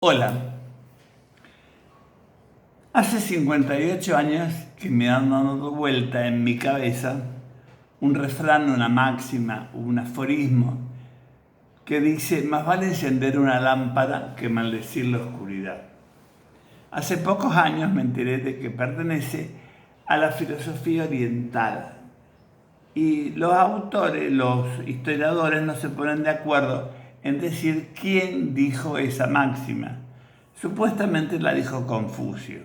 Hola, hace 58 años que me han dado vuelta en mi cabeza un refrán, una máxima, un aforismo que dice: más vale encender una lámpara que maldecir la oscuridad. Hace pocos años me enteré de que pertenece a la filosofía oriental y los autores, los historiadores no se ponen de acuerdo en decir quién dijo esa máxima. Supuestamente la dijo Confucio.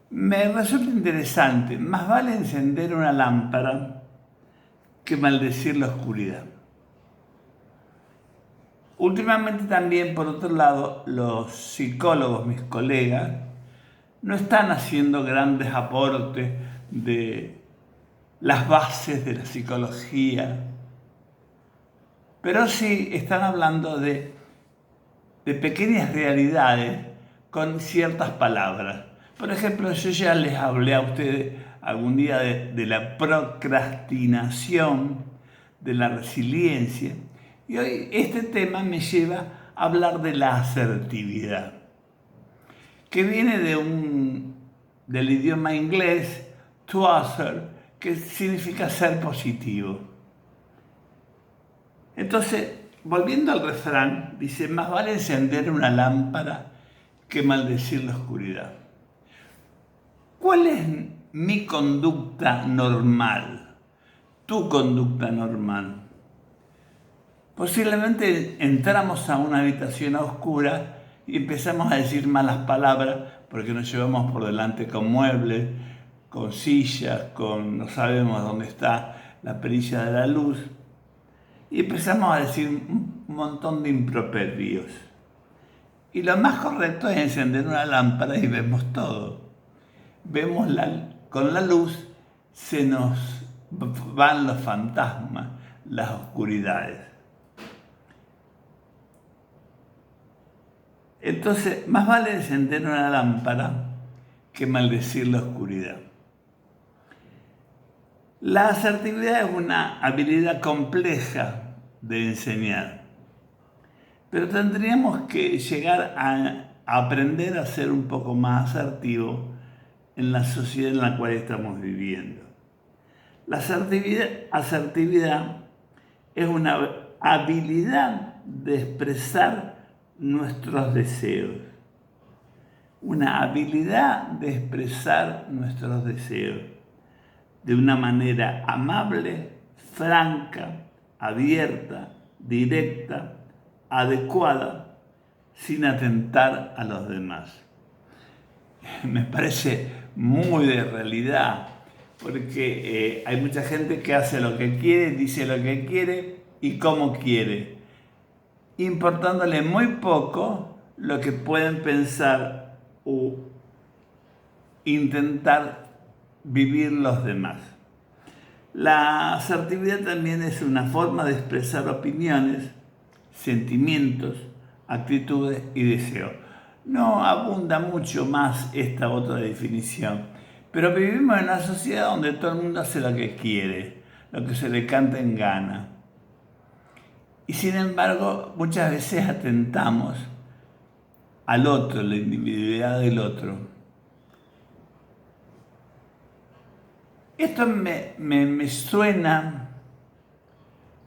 Me resulta interesante, más vale encender una lámpara que maldecir la oscuridad. Últimamente también, por otro lado, los psicólogos, mis colegas, no están haciendo grandes aportes de las bases de la psicología, pero sí están hablando de pequeñas realidades con ciertas palabras. Por ejemplo, yo ya les hablé a ustedes algún día de la procrastinación, de la resiliencia, y hoy este tema me lleva a hablar de la asertividad, que viene del idioma inglés to assert, que significa ser positivo. Entonces, volviendo al refrán, dice: más vale encender una lámpara que maldecir la oscuridad. ¿Cuál es mi conducta normal? Tu conducta normal. Posiblemente entramos a una habitación oscura y empezamos a decir malas palabras porque nos llevamos por delante con muebles, con sillas, no sabemos dónde está la perilla de la luz, y empezamos a decir un montón de improperios. Y lo más correcto es encender una lámpara y vemos todo. Con la luz se nos van los fantasmas, las oscuridades. Entonces, más vale encender una lámpara que maldecir la oscuridad. La asertividad es una habilidad compleja de enseñar, pero tendríamos que llegar a aprender a ser un poco más asertivo en la sociedad en la cual estamos viviendo. La asertividad es una habilidad de expresar nuestros deseos. Una habilidad de expresar nuestros deseos de una manera amable, franca, abierta, directa, adecuada, sin atentar a los demás. Me parece muy de realidad, porque hay mucha gente que hace lo que quiere, dice lo que quiere y cómo quiere, importándole muy poco lo que pueden pensar o intentar vivir los demás. La asertividad también es una forma de expresar opiniones, sentimientos, actitudes y deseos. No abunda mucho más esta otra definición, pero vivimos en una sociedad donde todo el mundo hace lo que quiere, lo que se le canta en gana. Y sin embargo, muchas veces atentamos al otro, la individualidad del otro. Esto me suena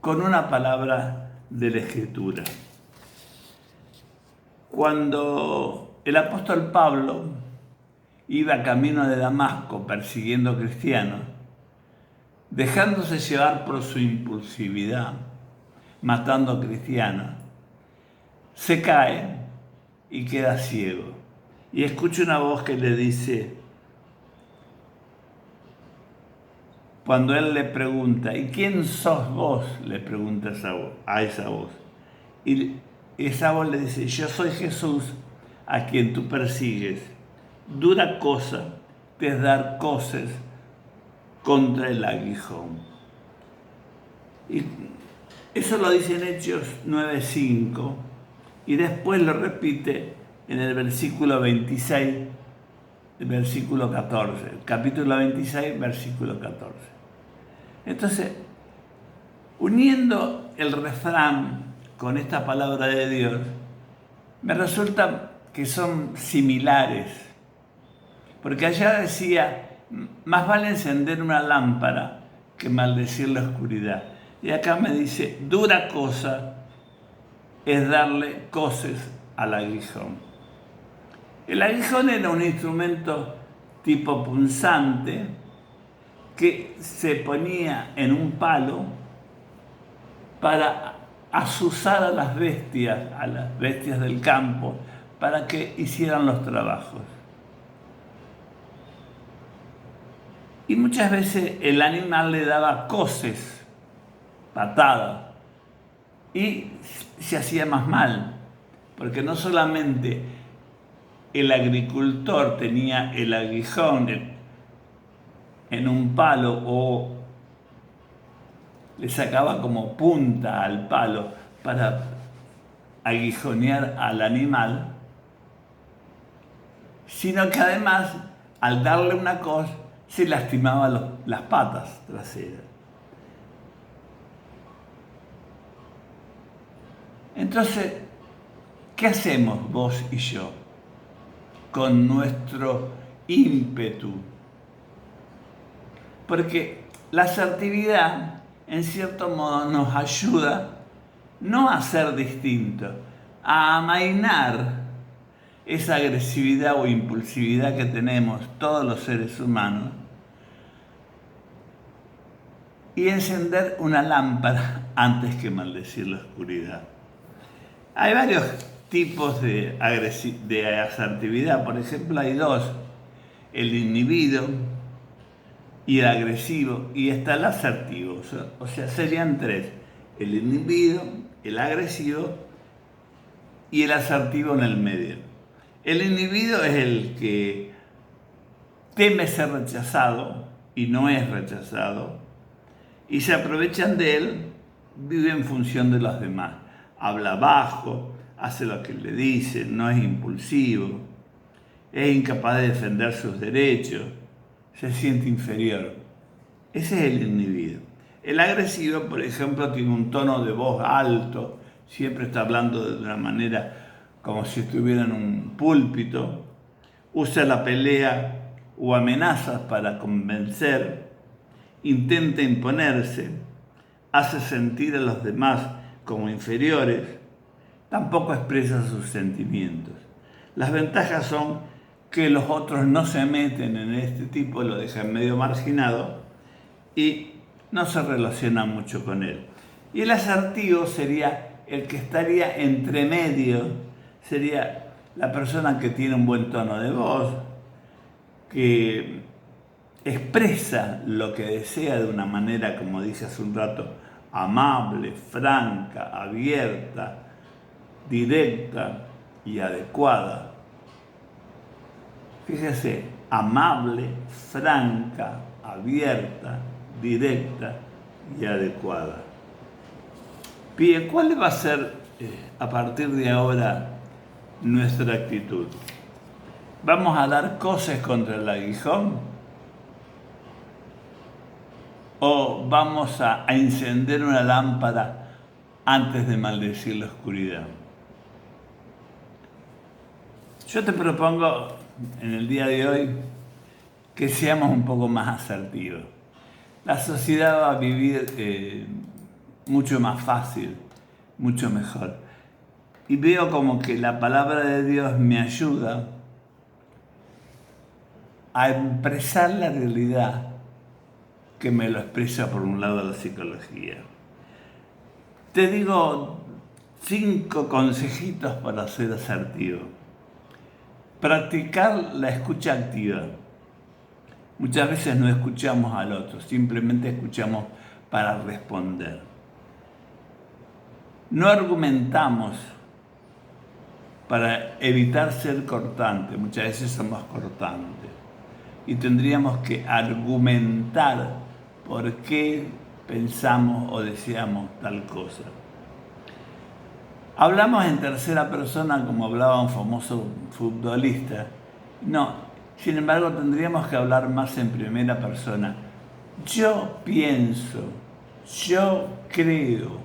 con una palabra de la Escritura. Cuando el apóstol Pablo iba camino de Damasco persiguiendo cristianos, dejándose llevar por su impulsividad, matando cristianos, se cae y queda ciego. Y escucha una voz que le dice, cuando él le pregunta: ¿y quién sos vos?, le pregunta a esa voz. Y esa voz le dice: yo soy Jesús a quien tú persigues. Dura cosa te es dar coces contra el aguijón. Y eso lo dice en Hechos 9:5 y después lo repite en el versículo 26, el versículo 14, el capítulo 26, versículo 14. Entonces, uniendo el refrán con esta palabra de Dios, me resulta que son similares. Porque allá decía, más vale encender una lámpara que maldecir la oscuridad. Y acá me dice, dura cosa es darle coces al aguijón. El aguijón era un instrumento tipo punzante que se ponía en un palo para azuzar a las bestias del campo, para que hicieran los trabajos. Y muchas veces el animal le daba coces, patadas, y se hacía más mal, porque no solamente el agricultor tenía el aguijón en un palo o le sacaba como punta al palo para aguijonear al animal, sino que además al darle una cos se lastimaba las patas traseras. Entonces, ¿qué hacemos vos y yo con nuestro ímpetu? Porque la asertividad, en cierto modo, nos ayuda no a ser distintos, a amainar esa agresividad o impulsividad que tenemos todos los seres humanos y encender una lámpara antes que maldecir la oscuridad. Hay varios tipos de asertividad. Por ejemplo, hay dos: el inhibido y el agresivo, y está el asertivo. O sea, serían tres: el inhibido, el agresivo y el asertivo en el medio. El inhibido es el que teme ser rechazado y no es rechazado, y se aprovechan de él, vive en función de los demás. Habla bajo, hace lo que le dicen, no es impulsivo, es incapaz de defender sus derechos, se siente inferior. Ese es el inhibido. El agresivo, por ejemplo, tiene un tono de voz alto, siempre está hablando de una manera como si estuviera en un púlpito, usa la pelea o amenazas para convencer, intenta imponerse, hace sentir a los demás como inferiores, tampoco expresa sus sentimientos. Las ventajas son que los otros no se meten en este tipo, lo dejan medio marginado y no se relacionan mucho con él. Y el asertivo sería el que estaría entre medio, sería la persona que tiene un buen tono de voz, que expresa lo que desea de una manera, como dije hace un rato, amable, franca, abierta, directa y adecuada. Fíjese, amable, franca, abierta, directa y adecuada. Bien, ¿cuál va a ser a partir de ahora nuestra actitud? ¿Vamos a dar coces contra el aguijón? ¿O vamos a encender una lámpara antes de maldecir la oscuridad? Yo te propongo en el día de hoy que seamos un poco más asertivos. La sociedad va a vivir mucho más fácil, mucho mejor. Y veo como que la palabra de Dios me ayuda a expresar la realidad que me lo expresa por un lado la psicología. Te digo 5 consejitos para ser asertivo. Practicar la escucha activa. Muchas veces no escuchamos al otro, simplemente escuchamos para responder. No argumentamos para evitar ser cortantes, muchas veces somos cortantes. Y tendríamos que argumentar por qué pensamos o deseamos tal cosa. Hablamos en tercera persona como hablaba un famoso futbolista. No, sin embargo tendríamos que hablar más en primera persona. Yo pienso, yo creo,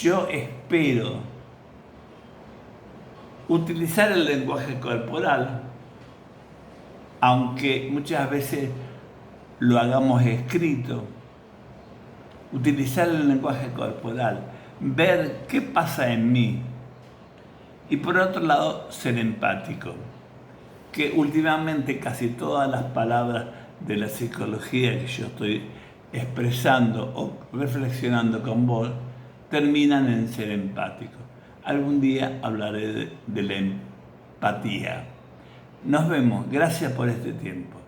yo espero. Utilizar el lenguaje corporal, aunque muchas veces lo hagamos escrito. Utilizar el lenguaje corporal, ver qué pasa en mí. Y por otro lado, ser empático, que últimamente casi todas las palabras de la psicología que yo estoy expresando o reflexionando con vos terminan en ser empático. Algún día hablaré de la empatía. Nos vemos. Gracias por este tiempo.